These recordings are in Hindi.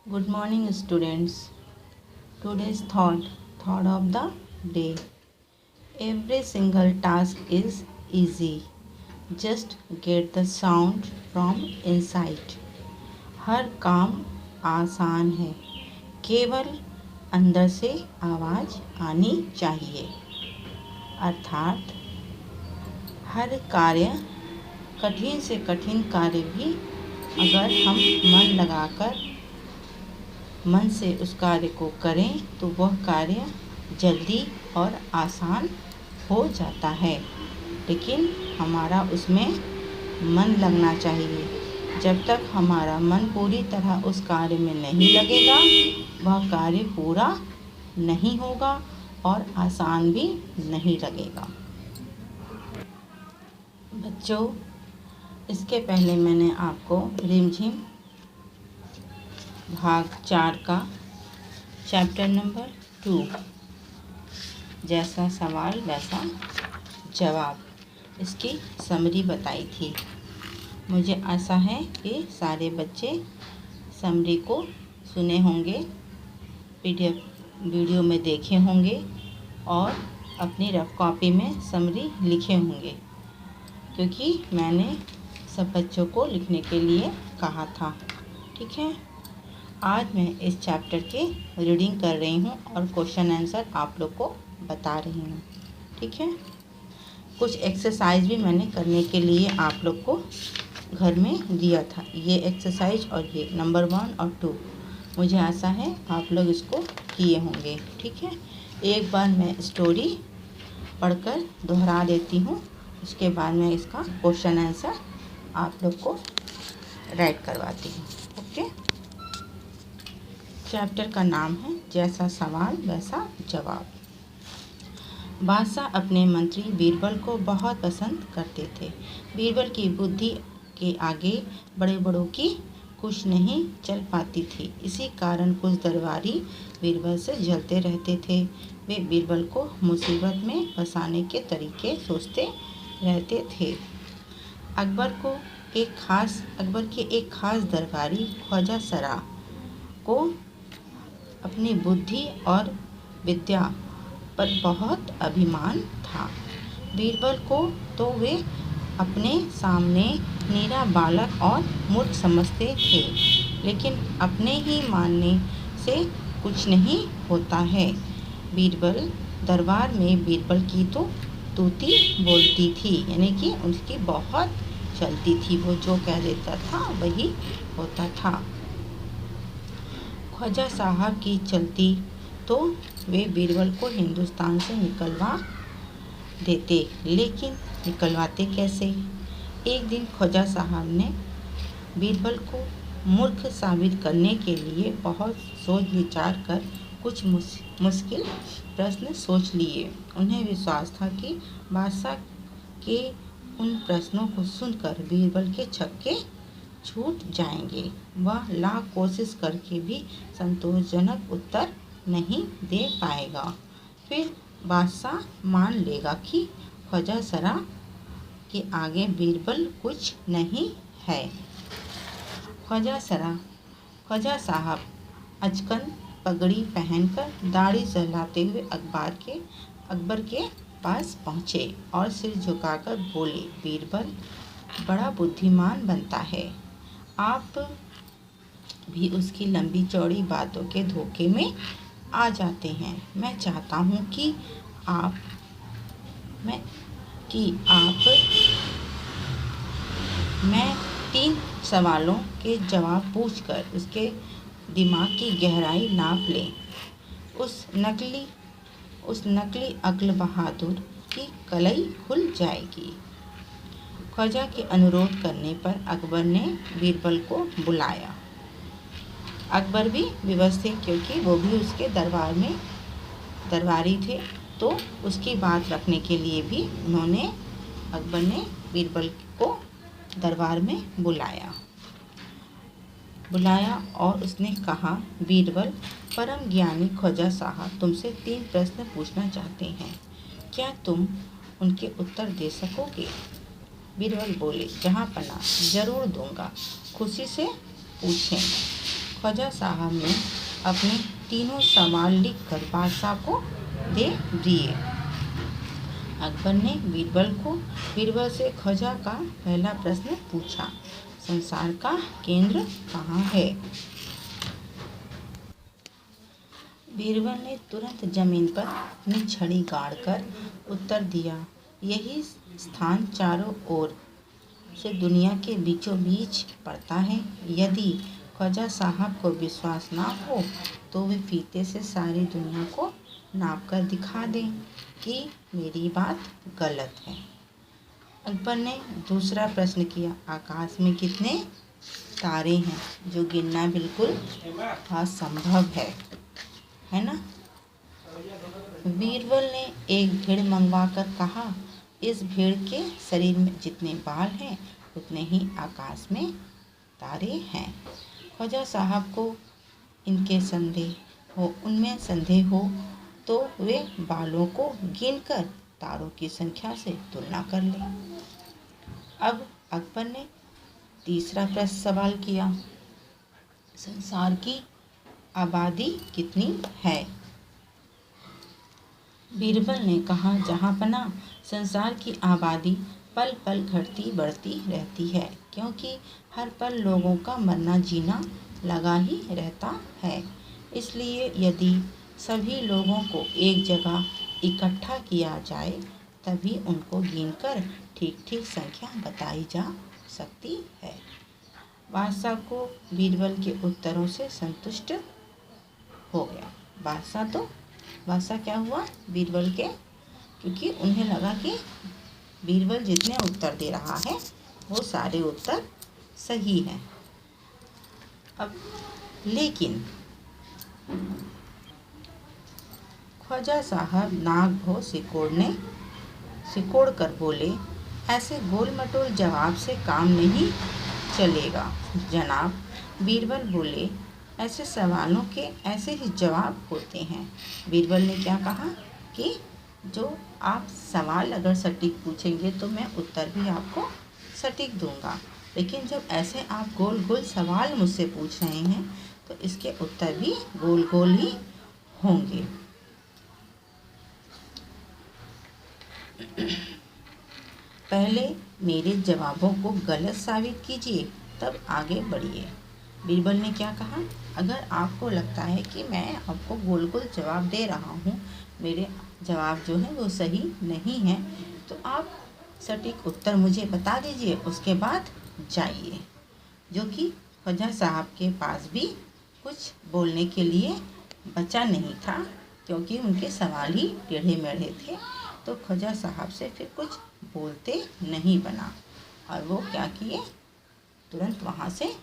Good morning, students. Today's thought of the day. Every single task is easy. Just get the sound from inside. हर काम आसान है, केवल अंदर से आवाज़ आनी चाहिए। अर्थात हर कार्य, कठिन से कठिन कार्य भी अगर हम मन लगाकर मन से उस कार्य को करें तो वह कार्य जल्दी और आसान हो जाता है, लेकिन हमारा उसमें मन लगना चाहिए। जब तक हमारा मन पूरी तरह उस कार्य में नहीं लगेगा, वह कार्य पूरा नहीं होगा और आसान भी नहीं लगेगा। बच्चों, इसके पहले मैंने आपको रिमझिम भाग 4 का चैप्टर नंबर 2 जैसा सवाल वैसा जवाब, इसकी समरी बताई थी। मुझे आशा है कि सारे बच्चे समरी को सुने होंगे, PDF वीडियो में देखे होंगे और अपनी रफ कॉपी में समरी लिखे होंगे, क्योंकि मैंने सब बच्चों को लिखने के लिए कहा था। ठीक है, आज मैं इस चैप्टर के रीडिंग कर रही हूँ और क्वेश्चन आंसर आप लोग को बता रही हूँ। ठीक है, कुछ एक्सरसाइज भी मैंने करने के लिए आप लोग को घर में दिया था। ये एक्सरसाइज और ये नंबर 1 और 2, मुझे आशा है आप लोग इसको किए होंगे। ठीक है, एक बार मैं स्टोरी पढ़कर दोहरा देती हूँ, उसके बाद मैं इसका क्वेश्चन आंसर आप लोग को राइट करवाती हूँ। ओके, चैप्टर का नाम है जैसा सवाल वैसा जवाब। बादशाह अपने मंत्री बीरबल को बहुत पसंद करते थे। बीरबल की बुद्धि के आगे बड़े बड़ों की कुछ नहीं चल पाती थी। इसी कारण कुछ दरबारी बीरबल से जलते रहते थे। वे बीरबल को मुसीबत में फंसाने के तरीके सोचते रहते थे। अकबर के एक खास दरबारी ख्वाजा सरा को अपनी बुद्धि और विद्या पर बहुत अभिमान था। बीरबल को तो वे अपने सामने नीरा बालक और मूर्ख समझते थे, लेकिन अपने ही मानने से कुछ नहीं होता है। बीरबल दरबार में बीरबल की तो तूती बोलती थी, यानी कि उसकी बहुत चलती थी, वो जो कह देता था वही होता था। ख्वाजा साहब की चलती तो वे बीरबल को हिंदुस्तान से निकलवा देते, लेकिन निकलवाते कैसे? एक दिन ख्वाजा साहब ने बीरबल को मूर्ख साबित करने के लिए बहुत सोच विचार कर कुछ मुश्किल प्रश्न सोच लिए। उन्हें विश्वास था कि बादशाह के उन प्रश्नों को सुनकर बीरबल के छक्के छूट जाएंगे। वह लाख कोशिश करके भी संतोषजनक उत्तर नहीं दे पाएगा। फिर बादशाह मान लेगा कि ख्वाजा सरा के आगे बीरबल कुछ नहीं है। ख्वाजा साहब अचकन पगड़ी पहनकर दाढ़ी सहलाते हुए अकबर के पास पहुँचे और सिर झुकाकर बोले, बीरबल बड़ा बुद्धिमान बनता है, आप भी उसकी लंबी चौड़ी बातों के धोखे में आ जाते हैं। मैं चाहता हूँ कि मैं 3 सवालों के जवाब पूछकर उसके दिमाग की गहराई नाप लें। उस नकली अक्ल बहादुर की कलई खुल जाएगी। ख्वाजा के अनुरोध करने पर अकबर ने बीरबल को बुलाया। अकबर भी विवश थे, क्योंकि वो भी उसके दरबारी थे, तो उसकी बात रखने के लिए भी अकबर ने बीरबल को दरबार में बुलाया और उसने कहा, बीरबल परम ज्ञानी ख्वाजा साहब तुमसे 3 प्रश्न पूछना चाहते हैं, क्या तुम उनके उत्तर दे सकोगे? बीरबल बोले, जहाँ पना जरूर दूंगा, खुशी से पूछें। ख्वाजा साहब ने अपने तीनों सवाल लिखकर बादशाह को दे दिए। अकबर ने बीरबल से ख्वाजा का पहला प्रश्न पूछा, संसार का केंद्र कहाँ है? बीरबल ने तुरंत जमीन पर अपनी छड़ी गाड़कर उत्तर दिया, यही स्थान चारों ओर से दुनिया के बीचों बीच पड़ता है। यदि ख्वाजा साहब को विश्वास ना हो तो वे फीते से सारी दुनिया को नाप कर दिखा दें कि मेरी बात गलत है। अकबर ने दूसरा प्रश्न किया, आकाश में कितने तारे हैं? जो गिनना बिल्कुल असंभव है ना? बीरबल ने एक भेड़ मंगवाकर कहा, इस भेड़ के शरीर में जितने बाल हैं उतने ही आकाश में तारे हैं। ख्वाजा साहब को उनमें संदेह हो तो वे बालों को गिनकर तारों की संख्या से तुलना कर लें। अब अकबर ने तीसरा प्रश्न सवाल किया, संसार की आबादी कितनी है? बीरबल ने कहा, जहाँपनाह संसार की आबादी पल पल घटती बढ़ती रहती है, क्योंकि हर पल लोगों का मरना जीना लगा ही रहता है। इसलिए यदि सभी लोगों को एक जगह इकट्ठा किया जाए तभी उनको गिनकर ठीक ठीक संख्या बताई जा सकती है। बादशाह को बीरबल के उत्तरों से संतुष्ट हो गया। बादशाह क्या हुआ? बीरबल के, क्योंकि उन्हें लगा कि बीरबल जितने उत्तर दे रहा है वो सारे उत्तर सही हैं। अब लेकिन ख्वाजा साहब नाक भौं सिकोड़ कर बोले, ऐसे गोल मटोल जवाब से काम नहीं चलेगा जनाब। बीरबल बोले, ऐसे सवालों के ऐसे ही जवाब होते हैं। बीरबल ने क्या कहा कि जो आप सवाल अगर सटीक पूछेंगे तो मैं उत्तर भी आपको सटीक दूंगा, लेकिन जब ऐसे आप गोल गोल सवाल मुझसे पूछ रहे हैं तो इसके उत्तर भी गोल गोल ही होंगे। पहले मेरे जवाबों को गलत साबित कीजिए तब आगे बढ़िए। बीरबल ने क्या कहा, अगर आपको लगता है कि मैं आपको गोल गोल जवाब दे रहा हूँ, मेरे जवाब जो है वो सही नहीं है, तो आप सटीक उत्तर मुझे बता दीजिए, उसके बाद जाइए। जो कि ख्वाजा साहब के पास भी कुछ बोलने के लिए बचा नहीं था, क्योंकि उनके सवाल ही टेढ़े मेढ़े थे। तो ख्वाजा साहब से फिर कुछ बोलते नहीं बना और वो क्या किए, तुरंत वहाँ से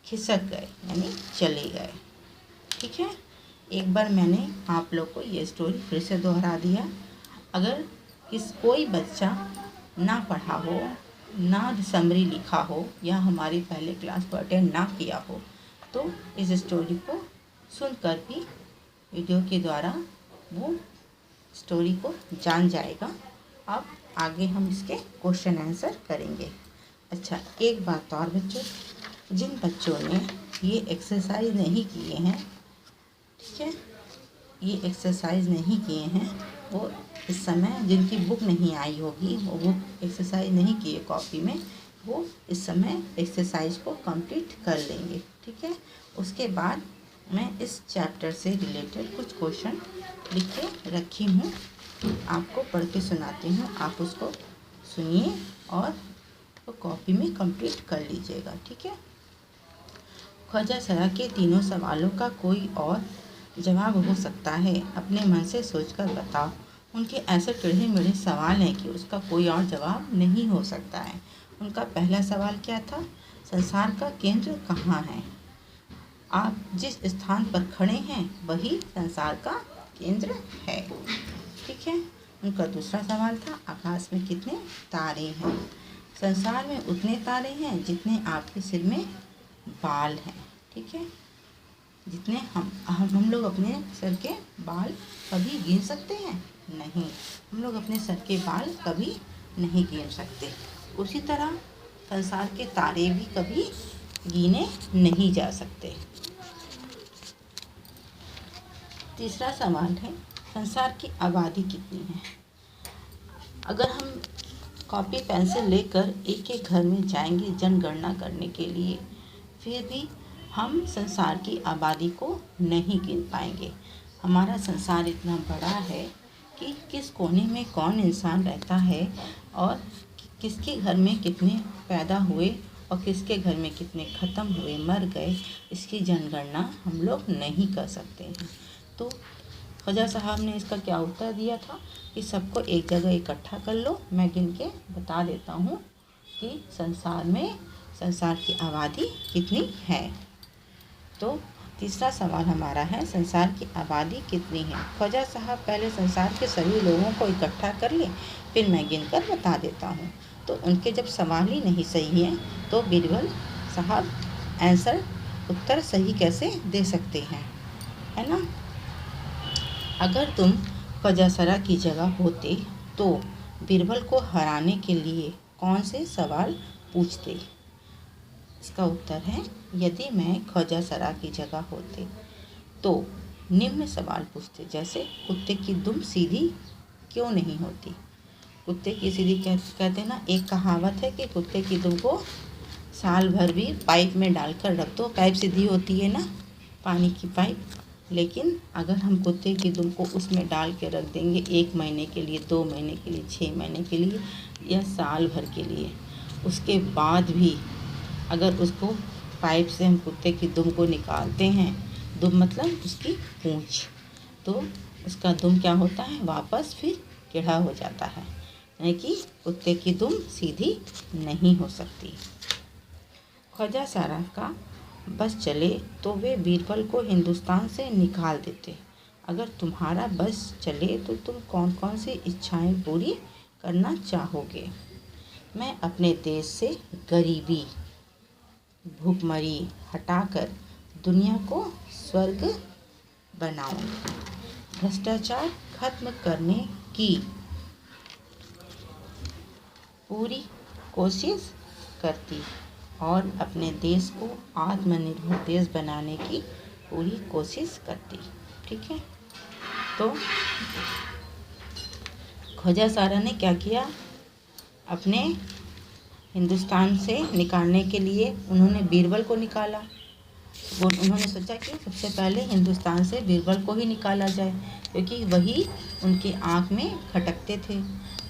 खिसक गए, यानी चले गए। ठीक है, एक बार मैंने आप लोग को ये स्टोरी फिर से दोहरा दिया। अगर कोई बच्चा ना पढ़ा हो, ना समरी लिखा हो या हमारी पहले क्लास को अटेंड ना किया हो तो इस स्टोरी को सुनकर भी वीडियो के द्वारा वो स्टोरी को जान जाएगा। अब आगे हम इसके क्वेश्चन आंसर करेंगे। अच्छा, एक बात और बच्चों, जिन बच्चों ने ये एक्सरसाइज नहीं किए हैं, ठीक है, ये एक्सरसाइज नहीं किए हैं, वो इस समय जिनकी बुक नहीं आई होगी, वो बुक एक्सरसाइज नहीं किए कॉपी में, वो इस समय एक्सरसाइज को कंप्लीट कर लेंगे। ठीक है, उसके बाद मैं इस चैप्टर से रिलेटेड कुछ क्वेश्चन लिख के रखी हूँ, आपको पढ़ के सुनाती हूँ, आप उसको सुनिए और वो कॉपी में कंप्लीट कर लीजिएगा। ठीक है, ख्वाजा साहब के तीनों सवालों का कोई और जवाब हो सकता है, अपने मन से सोचकर बताओ। उनके ऐसे टेढ़े मेढ़े सवाल हैं कि उसका कोई और जवाब नहीं हो सकता है। उनका पहला सवाल क्या था, संसार का केंद्र कहाँ है? आप जिस स्थान पर खड़े हैं वही संसार का केंद्र है। ठीक है, उनका दूसरा सवाल था, आकाश में कितने तारे हैं? संसार में उतने तारे हैं जितने आपके सिर में बाल हैं। ठीक है, जितने हम लोग अपने सर के बाल कभी गिन सकते हैं? नहीं, हम लोग अपने सर के बाल कभी नहीं गिन सकते। उसी तरह संसार के तारे भी कभी गिने नहीं जा सकते। तीसरा सवाल है, संसार की आबादी कितनी है? अगर हम कॉपी पेंसिल लेकर एक एक घर में जाएंगे जनगणना करने के लिए, फिर भी हम संसार की आबादी को नहीं गिन पाएंगे। हमारा संसार इतना बड़ा है कि किस कोने में कौन इंसान रहता है और किसके घर में कितने पैदा हुए और किसके घर में कितने ख़त्म हुए, मर गए, इसकी जनगणना हम लोग नहीं कर सकते हैं। तो ख्वाजा साहब ने इसका क्या उत्तर दिया था कि सबको एक जगह इकट्ठा कर लो, मैं गिन के बता देता हूँ कि संसार की आबादी कितनी है। तो तीसरा सवाल हमारा है, संसार की आबादी कितनी है? ख्वाजा साहब पहले संसार के सभी लोगों को इकट्ठा कर ले, फिर मैं गिनकर बता देता हूँ। तो उनके जब सवाल ही नहीं सही है तो बीरबल साहब उत्तर सही कैसे दे सकते हैं, है ना? अगर तुम ख्वाजा सरा की जगह होते तो बीरबल को हराने के लिए कौन से सवाल पूछते? इसका उत्तर है, यदि मैं ख्वाजा सरा की जगह होते तो निम्न सवाल पूछते, जैसे कुत्ते की दुम सीधी क्यों नहीं होती? कुत्ते की सीधी कहते ना, एक कहावत है कि कुत्ते की दुम को साल भर भी पाइप में डालकर रख दो, पाइप सीधी होती है ना, पानी की पाइप। लेकिन अगर हम कुत्ते की दुम को उसमें डाल के रख देंगे 1 महीने के लिए, 2 महीने के लिए, 6 महीने के लिए या साल भर के लिए, उसके बाद भी अगर उसको पाइप से हम कुत्ते की दुम को निकालते हैं, दुम मतलब उसकी पूंछ, तो उसका दुम क्या होता है, वापस फिर टेढ़ा हो जाता है, यानी कि कुत्ते की दुम सीधी नहीं हो सकती। ख्वाजा सरा का बस चले तो वे बीरबल को हिंदुस्तान से निकाल देते। अगर तुम्हारा बस चले तो तुम कौन कौन सी इच्छाएं पूरी करना चाहोगे? मैं अपने देश से गरीबी, भूखमरी हटाकर दुनिया को स्वर्ग बनाऊंगी, भ्रष्टाचार खत्म करने की पूरी कोशिश करती और अपने देश को आत्मनिर्भर देश बनाने की पूरी कोशिश करती। ठीक है, तो ख्वाजा सरा ने क्या किया, अपने हिंदुस्तान से निकालने के लिए उन्होंने बीरबल को निकाला। उन्होंने सोचा कि सबसे पहले हिंदुस्तान से बीरबल को ही निकाला जाए, क्योंकि वही उनकी आँख में खटकते थे।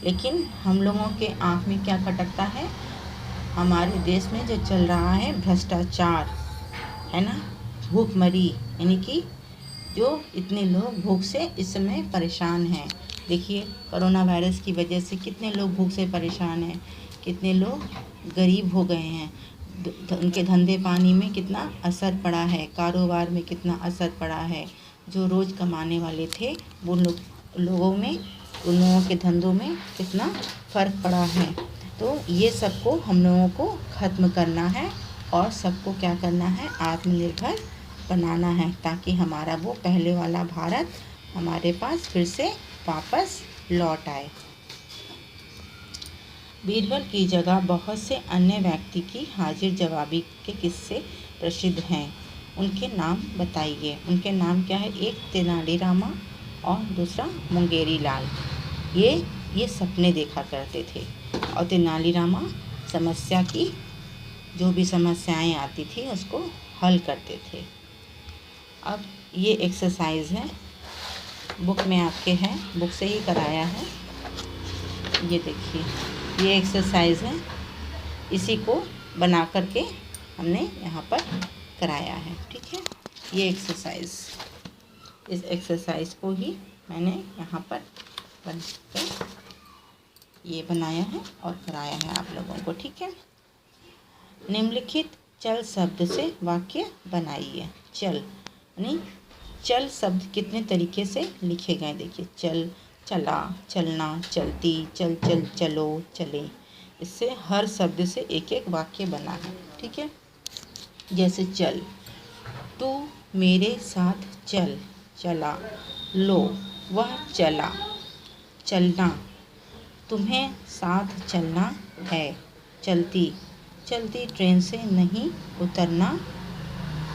लेकिन हम लोगों के आँख में क्या खटकता है, हमारे देश में जो चल रहा है भ्रष्टाचार, है ना, भूखमरी, यानी कि जो इतने लोग भूख से इस समय परेशान हैं। देखिए, कोरोना वायरस की वजह से कितने लोग भूख से परेशान हैं, कितने लोग गरीब हो गए हैं, उनके धंधे पानी में कितना असर पड़ा है, कारोबार में कितना असर पड़ा है। जो रोज़ कमाने वाले थे वो लोगों में, उन लोगों के धंधों में कितना फ़र्क पड़ा है। तो ये सबको हम लोगों को ख़त्म करना है और सबको क्या करना है, आत्मनिर्भर बनाना है, ताकि हमारा वो पहले वाला भारत हमारे पास फिर से वापस लौट आए। बीरबल की जगह बहुत से अन्य व्यक्ति की हाजिर जवाबी के किस्से प्रसिद्ध हैं, उनके नाम बताइए। उनके नाम क्या है, एक तेनालीरामा और दूसरा मुंगेरी लाल। ये सपने देखा करते थे और तेनालीरामा समस्या की, जो भी समस्याएं आती थी उसको हल करते थे। अब ये एक्सरसाइज है, बुक में आपके है, बुक से ही कराया है। ये देखिए, ये एक्सरसाइज है, इसी को बना करके हमने यहाँ पर कराया है। ठीक है, ये एक्सरसाइज, इस एक्सरसाइज को ही मैंने यहाँ पर बनकर ये बनाया है और कराया है आप लोगों को। ठीक है, निम्नलिखित चल शब्द से वाक्य बनाइए। चल यानी चल शब्द कितने तरीके से लिखे गए, देखिए, चल, चला, चलना, चलती, चल चल, चलो, चले। इससे हर शब्द से एक एक वाक्य बना है। ठीक है, जैसे चल, तू मेरे साथ चल, चला। लो, वह चला। चलना, तुम्हें साथ चलना है। चलती, चलती ट्रेन से नहीं उतरना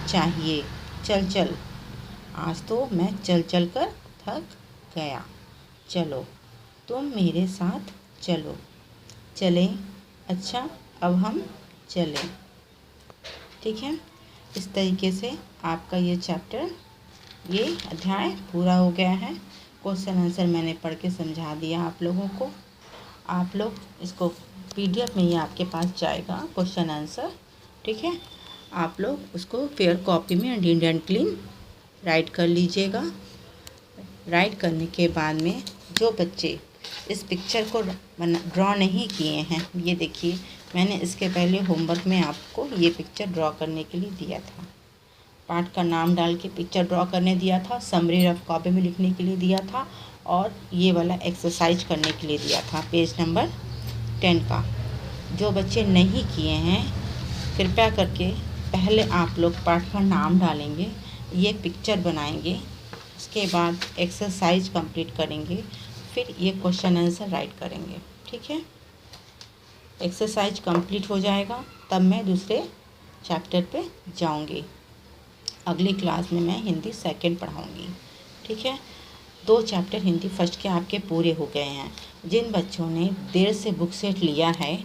चाहिए। चल चल, आज तो मैं चल चल कर थक गया। चलो तुम मेरे साथ चलो। चलें, अच्छा अब हम चलें। ठीक है, इस तरीके से आपका ये चैप्टर, ये अध्याय पूरा हो गया है। क्वेश्चन आंसर मैंने पढ़ के समझा दिया आप लोगों को। आप लोग इसको पीडीएफ में ही आपके पास जाएगा क्वेश्चन आंसर। ठीक है, आप लोग उसको फेयर कॉपी में नीट एंड क्लीन राइट कर लीजिएगा। राइट करने के बाद में जो बच्चे इस पिक्चर को ड्रॉ नहीं किए हैं, ये देखिए मैंने इसके पहले होमवर्क में आपको ये पिक्चर ड्रॉ करने के लिए दिया था। पार्ट का नाम डाल के पिक्चर ड्रॉ करने दिया था, समरी रफ कॉपी में लिखने के लिए दिया था, और ये वाला एक्सरसाइज करने के लिए दिया था पेज नंबर 10 का। जो बच्चे नहीं किए हैं कृपया करके पहले आप लोग पार्ट का नाम डालेंगे, ये पिक्चर बनाएंगे, उसके बाद एक्सरसाइज कंप्लीट करेंगे, फिर ये क्वेश्चन आंसर राइट करेंगे। ठीक है, एक्सरसाइज कंप्लीट हो जाएगा तब मैं दूसरे चैप्टर पे जाऊंगी। अगली क्लास में मैं हिंदी सेकंड पढ़ाऊंगी। ठीक है, 2 चैप्टर हिंदी फर्स्ट के आपके पूरे हो गए हैं। जिन बच्चों ने देर से बुक सेट लिया है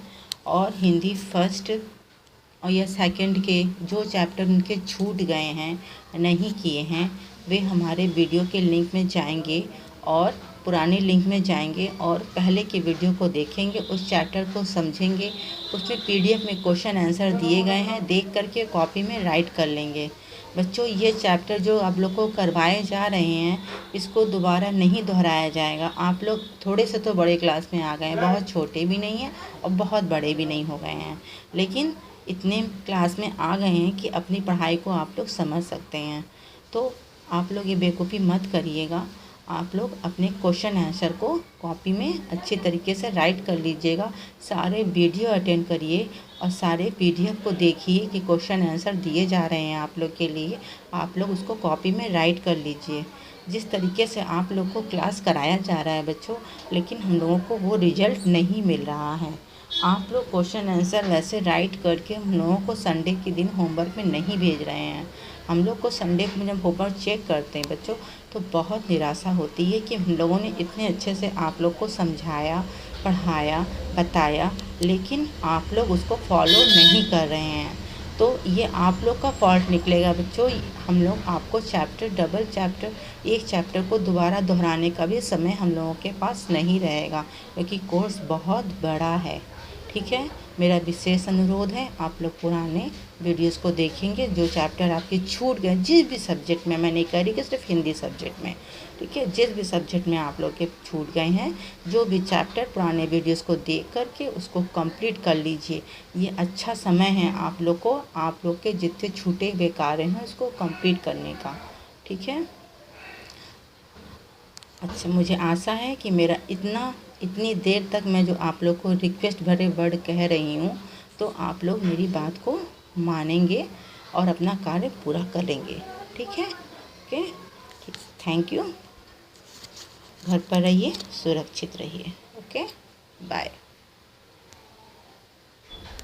और हिंदी फर्स्ट और या सेकंड के जो चैप्टर उनके छूट गए हैं, नहीं किए हैं, वे हमारे वीडियो के लिंक में जाएंगे और पुराने लिंक में जाएंगे और पहले के वीडियो को देखेंगे, उस चैप्टर को समझेंगे। उसमें पीडीएफ में क्वेश्चन आंसर दिए गए हैं, देख करके कॉपी में राइट कर लेंगे। बच्चों, ये चैप्टर जो आप लोग को करवाए जा रहे हैं, इसको दोबारा नहीं दोहराया जाएगा। आप लोग थोड़े से तो बड़े क्लास में आ गए हैं, बहुत छोटे भी नहीं हैं और बहुत बड़े भी नहीं हो गए हैं, लेकिन इतने क्लास में आ गए हैं कि अपनी पढ़ाई को आप लोग समझ सकते हैं। तो आप लोग ये बेवकूफ़ी मत करिएगा। आप लोग अपने क्वेश्चन आंसर को कॉपी में अच्छे तरीके से राइट कर लीजिएगा। सारे वीडियो अटेंड करिए और सारे पीडीएफ को देखिए कि क्वेश्चन आंसर दिए जा रहे हैं आप लोग के लिए। आप लोग उसको कॉपी में राइट कर लीजिए। जिस तरीके से आप लोग को क्लास कराया जा रहा है बच्चों, लेकिन हम लोगों को वो रिजल्ट नहीं मिल रहा है। आप लोग क्वेश्चन आंसर वैसे राइट करके हम लोगों को संडे के दिन होमवर्क में नहीं भेज रहे हैं। हम लोग को संडे को जब होमवर्क चेक करते हैं बच्चों, तो बहुत निराशा होती है कि हम लोगों ने इतने अच्छे से आप लोग को समझाया, पढ़ाया, बताया, लेकिन आप लोग उसको फॉलो नहीं कर रहे हैं। तो ये आप लोग का फॉल्ट निकलेगा बच्चों। हम लोग आपको डबल चैप्टर, एक चैप्टर को दोबारा दोहराने का भी समय हम लोगों के पास नहीं रहेगा, क्योंकि कोर्स बहुत बड़ा है। ठीक है, मेरा विशेष अनुरोध है आप लोग पुराने वीडियोस को देखेंगे। जो चैप्टर आपके छूट गए, जिस भी सब्जेक्ट में, मैं नहीं कह रही कि सिर्फ हिंदी सब्जेक्ट में, ठीक है, जिस भी सब्जेक्ट में आप लोग के छूट गए हैं, जो भी चैप्टर पुराने वीडियोस को देख करके उसको कंप्लीट कर लीजिए। ये अच्छा समय है आप लोग को, आप लोग के जितने छूटे हुए कार्य हैं उसको कंप्लीट करने का। ठीक है, अच्छा, मुझे आशा है कि मेरा इतनी देर तक मैं जो आप लोग को रिक्वेस्ट भरे वर्ड कह रही हूँ, तो आप लोग मेरी बात को मानेंगे और अपना कार्य पूरा करेंगे। ठीक है, ओके, थैंक यू। घर पर रहिए, सुरक्षित रहिए। Okay, bye.